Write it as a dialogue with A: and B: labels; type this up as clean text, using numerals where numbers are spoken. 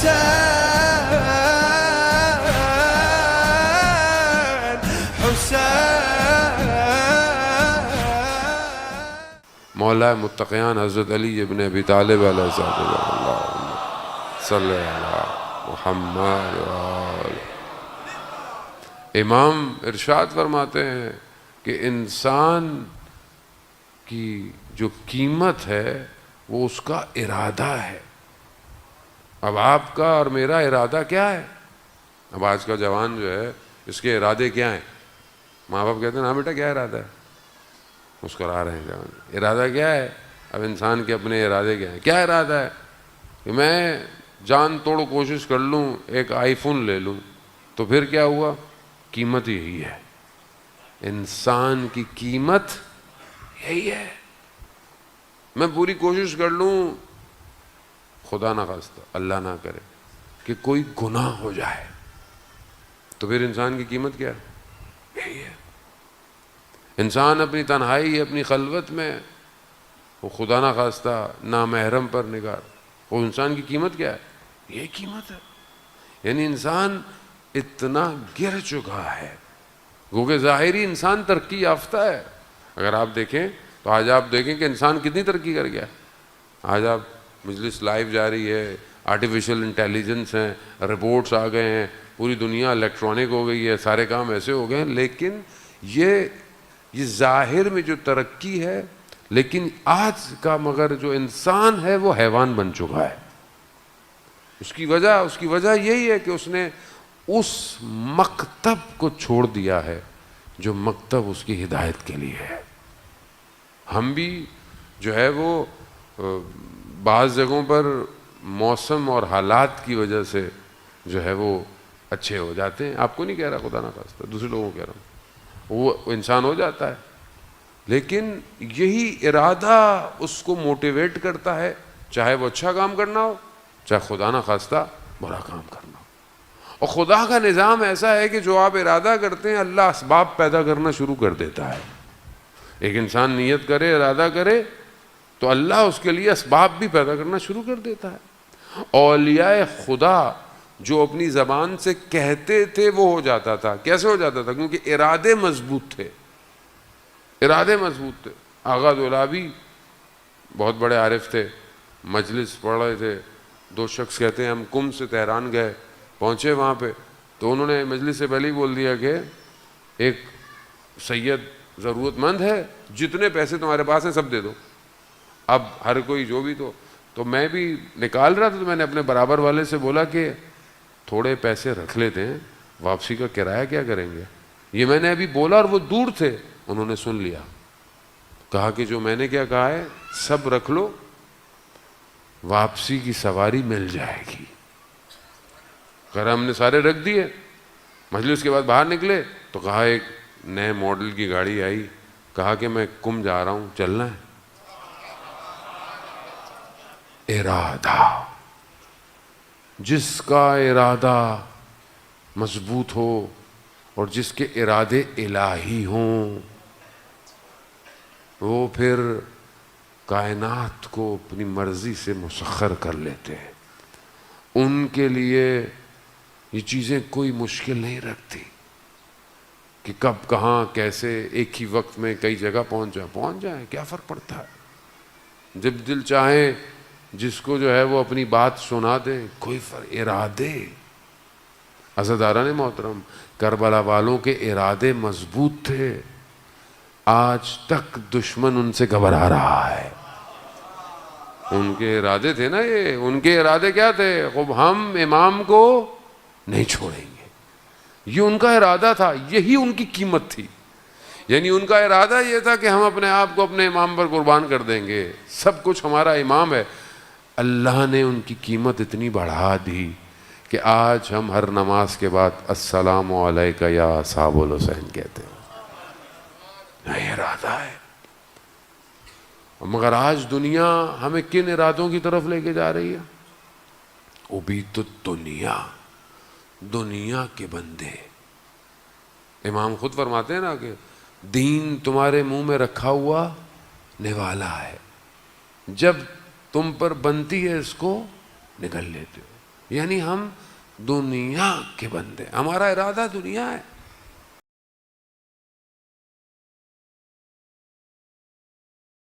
A: حسين حسين.
B: مولا متقیان حضرت علی ابن ابی طالب علیہ السلام، صلی علی محمد وآلہ. امام ارشاد فرماتے ہیں کہ انسان کی جو قیمت ہے وہ اس کا ارادہ ہے. اب آپ کا اور میرا ارادہ کیا ہے؟ اب آج کا جوان جو ہے اس کے ارادے کیا ہیں؟ ماں باپ کہتے ہیں ہاں بیٹا کیا ارادہ ہے؟ مسکرا رہے ہیں جوان. ارادہ کیا ہے؟ اب انسان کے اپنے ارادے کیا ہیں؟ کیا ارادہ ہے کہ میں جان توڑ کوشش کر لوں ایک آئی فون لے لوں، تو پھر کیا ہوا؟ قیمت یہی ہے. انسان کی قیمت یہی ہے. میں پوری کوشش کر لوں، خدا نہ خواستہ اللہ نہ کرے کہ کوئی گناہ ہو جائے، تو پھر انسان کی قیمت کیا ہے؟ یہی ہے. انسان اپنی تنہائی اپنی خلوت میں وہ خدا نہ خواستہ نامحرم پر نگار، وہ انسان کی قیمت کیا ہے؟ یہ قیمت ہے. یعنی انسان اتنا گر چکا ہے، کیونکہ ظاہری انسان ترقی یافتہ ہے. اگر آپ دیکھیں تو آج آپ دیکھیں کہ انسان کتنی ترقی کر گیا. آج آپ مجلس لائیو جا رہی ہے، آرٹیفیشل انٹیلیجنس ہیں، رپورٹس آ گئے ہیں، پوری دنیا الیکٹرانک ہو گئی ہے، سارے کام ایسے ہو گئے ہیں. لیکن یہ ظاہر میں جو ترقی ہے، لیکن آج کا مگر جو انسان ہے وہ حیوان بن چکا ہے. اس کی وجہ یہی ہے کہ اس نے اس مکتب کو چھوڑ دیا ہے جو مکتب اس کی ہدایت کے لیے ہے. ہم بھی جو ہے وہ بعض جگہوں پر موسم اور حالات کی وجہ سے جو ہے وہ اچھے ہو جاتے ہیں. آپ کو نہیں کہہ رہا، خدا نہ خواستہ دوسرے لوگوں کو کہہ رہا ہوں، وہ انسان ہو جاتا ہے. لیکن یہی ارادہ اس کو موٹیویٹ کرتا ہے، چاہے وہ اچھا کام کرنا ہو، چاہے خدا نہ خواستہ برا کام کرنا ہو. اور خدا کا نظام ایسا ہے کہ جو آپ ارادہ کرتے ہیں اللہ اسباب پیدا کرنا شروع کر دیتا ہے. ایک انسان نیت کرے، ارادہ کرے، تو اللہ اس کے لیے اسباب بھی پیدا کرنا شروع کر دیتا ہے. اولیاء خدا جو اپنی زبان سے کہتے تھے وہ ہو جاتا تھا. کیسے ہو جاتا تھا؟ کیونکہ ارادے مضبوط تھے. آغا دولابی بہت بڑے عارف تھے، مجلس پڑھ رہے تھے. دو شخص کہتے ہیں ہم کم سے تہران گئے، پہنچے وہاں پہ تو انہوں نے مجلس سے پہلے ہی بول دیا کہ ایک سید ضرورت مند ہے، جتنے پیسے تمہارے پاس ہیں سب دے دو. اب ہر کوئی جو بھی تو میں بھی نکال رہا تھا، تو میں نے اپنے برابر والے سے بولا کہ تھوڑے پیسے رکھ لیتے ہیں، واپسی کا کرایہ کیا کریں گے. یہ میں نے ابھی بولا اور وہ دور تھے، انہوں نے سن لیا. کہا کہ جو میں نے کیا کہا ہے سب رکھ لو، واپسی کی سواری مل جائے گی. اگر ہم نے سارے رکھ دیے، مجلس کے بعد باہر نکلے تو کہا ایک نئے ماڈل کی گاڑی آئی، کہا کہ میں کم جا رہا ہوں، چلنا ہے. ارادہ، جس کا ارادہ مضبوط ہو اور جس کے ارادے الہی ہوں، وہ پھر کائنات کو اپنی مرضی سے مسخر کر لیتے ہیں. ان کے لیے یہ چیزیں کوئی مشکل نہیں رکھتی کہ کب کہاں کیسے ایک ہی وقت میں کئی جگہ پہنچ جائیں، کیا فرق پڑتا ہے. جب دل چاہے جس کو جو ہے وہ اپنی بات سنا دیں، کوئی فرق. ارادے، عزاداران محترم، کربلا والوں کے ارادے مضبوط تھے، آج تک دشمن ان سے گھبرا رہا ہے. ان کے ارادے تھے نا، یہ ان کے ارادے کیا تھے؟ خب ہم امام کو نہیں چھوڑیں گے. یہ ان کا ارادہ تھا، یہی ان کی قیمت تھی. یعنی ان کا ارادہ یہ تھا کہ ہم اپنے آپ کو اپنے امام پر قربان کر دیں گے، سب کچھ ہمارا امام ہے. اللہ نے ان کی قیمت اتنی بڑھا دی کہ آج ہم ہر نماز کے بعد السلام علیکہ یا اصحاب الحسین کہتے ہیں. یہ ارادہ ہے. مگر آج دنیا ہمیں کن ارادوں کی طرف لے کے جا رہی ہے؟ عبید دنیا کے بندے. امام خود فرماتے ہیں نا کہ دین تمہارے منہ میں رکھا ہوا نوالا ہے، جب تم پر بنتی ہے اس کو نگل لیتے ہو. یعنی ہم دنیا کے بندے، ہمارا ارادہ دنیا ہے.